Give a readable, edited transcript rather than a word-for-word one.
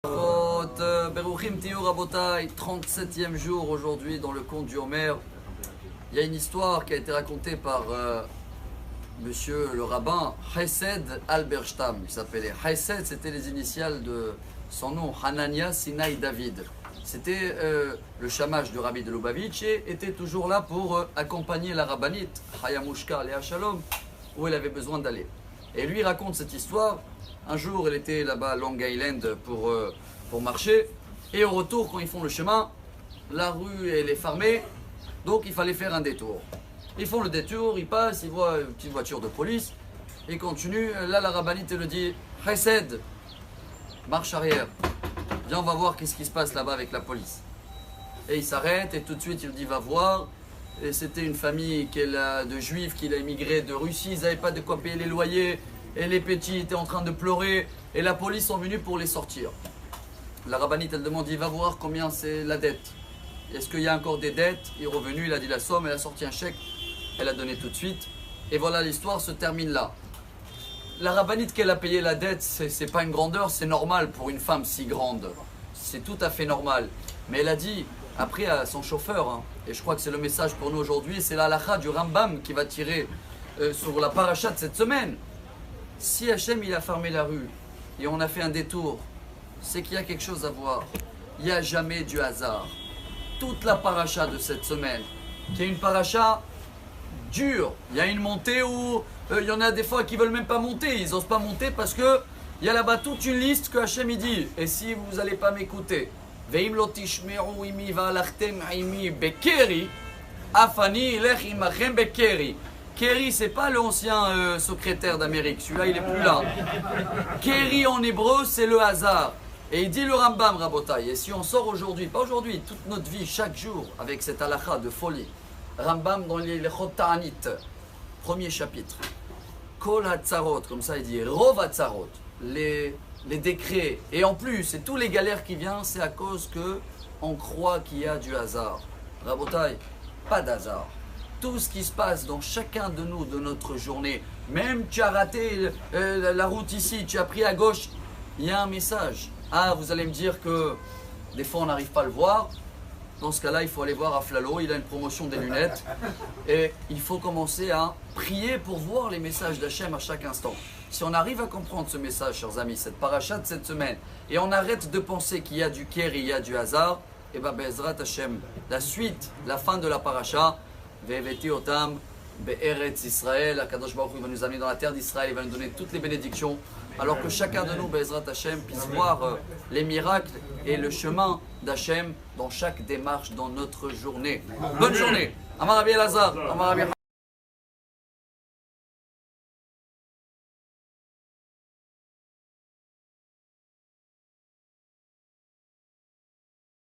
Beruchim Tiyu Rabotai, 37e jour aujourd'hui dans le conte du Homer. Il y a une histoire qui a été racontée par monsieur le rabbin Hesed Alberstam. Il s'appelait Hesed, c'était les initiales de son nom, Hanania Sinai David. C'était le shamash de Rabbi de Lubavitch et était toujours là pour accompagner la rabbinite Hayamushka Léa Shalom où elle avait besoin d'aller. Et lui raconte cette histoire. Un jour, elle était là-bas à Long Island pour marcher. Et au retour, quand ils font le chemin, la rue elle est fermée. Donc il fallait faire un détour. Ils font le détour, ils passent, ils voient une petite voiture de police. Ils continuent. Là, la rabbinite elle dit « Chesed, marche arrière. Viens, on va voir qu'est-ce qui se passe là-bas avec la police. » Et il s'arrête et tout de suite, il dit « Va voir. » Et c'était une famille de juifs qui a immigré de Russie. Ils n'avaient pas de quoi payer les loyers. Et les petits étaient en train de pleurer. Et la police sont venus pour les sortir. La rabbinite, elle demande, il va voir combien c'est la dette. Est-ce qu'il y a encore des dettes? Il est revenu, il a dit la somme, elle a sorti un chèque. Elle a donné tout de suite. Et voilà, l'histoire se termine là. La rabbinite qu'elle a payé la dette, c'est pas une grandeur, c'est normal pour une femme si grande. C'est tout à fait normal. Mais elle a dit, après à son chauffeur, et je crois que c'est le message pour nous aujourd'hui, c'est la halakha du Rambam qui va tirer sur la paracha de cette semaine. Si Hachem il a fermé la rue et on a fait un détour, c'est qu'il y a quelque chose à voir. Il n'y a jamais du hasard. Toute la paracha de cette semaine, qui est une paracha dure, il y a une montée où il y en a des fois qui ne veulent même pas monter, ils n'osent pas monter parce qu'il y a là-bas toute une liste que Hachem il dit. Et si vous n'allez pas m'écouter, Veim lo tishme'u imi va'alachtem imi bekeri, afani ilech imachem bekeri. Kerry, c'est pas l'ancien secrétaire d'Amérique, celui-là il est plus là. Kerry en hébreu, c'est le hasard. Et il dit le Rambam, Rabotai. Et si on sort aujourd'hui, pas aujourd'hui, toute notre vie, chaque jour, avec cette halakha de folie. Rambam dans les Lechot Ta'anit, premier chapitre. Kol Hatzarot, comme ça il dit, Rov Hatzarot, les décrets. Et en plus, et tous les galères qui viennent, c'est à cause que on croit qu'il y a du hasard. Rabotai, pas d'hasard. Tout ce qui se passe dans chacun de nous, de notre journée, même tu as raté la route ici, tu as pris à gauche, il y a un message. Ah, vous allez me dire que des fois on n'arrive pas à le voir. Dans ce cas-là, il faut aller voir Aflalo, il a une promotion des lunettes. Et il faut commencer à prier pour voir les messages d'Hachem à chaque instant. Si on arrive à comprendre ce message, chers amis, cette paracha de cette semaine, et on arrête de penser qu'il y a du kéri, il y a du hasard, et bien, Bezrat Hachem, la suite, la fin de la paracha, Ve'eveti otam be'eretz Israël, Akadosh Baruch Hu va nous amener dans la terre d'Israël, il va nous donner toutes les bénédictions, alors que chacun de nous, Bezrat Hashem, puisse voir les miracles et le chemin d'Hachem dans chaque démarche dans notre journée. Bonne journée. Amar Rabbi Elazar, Amar Rabbi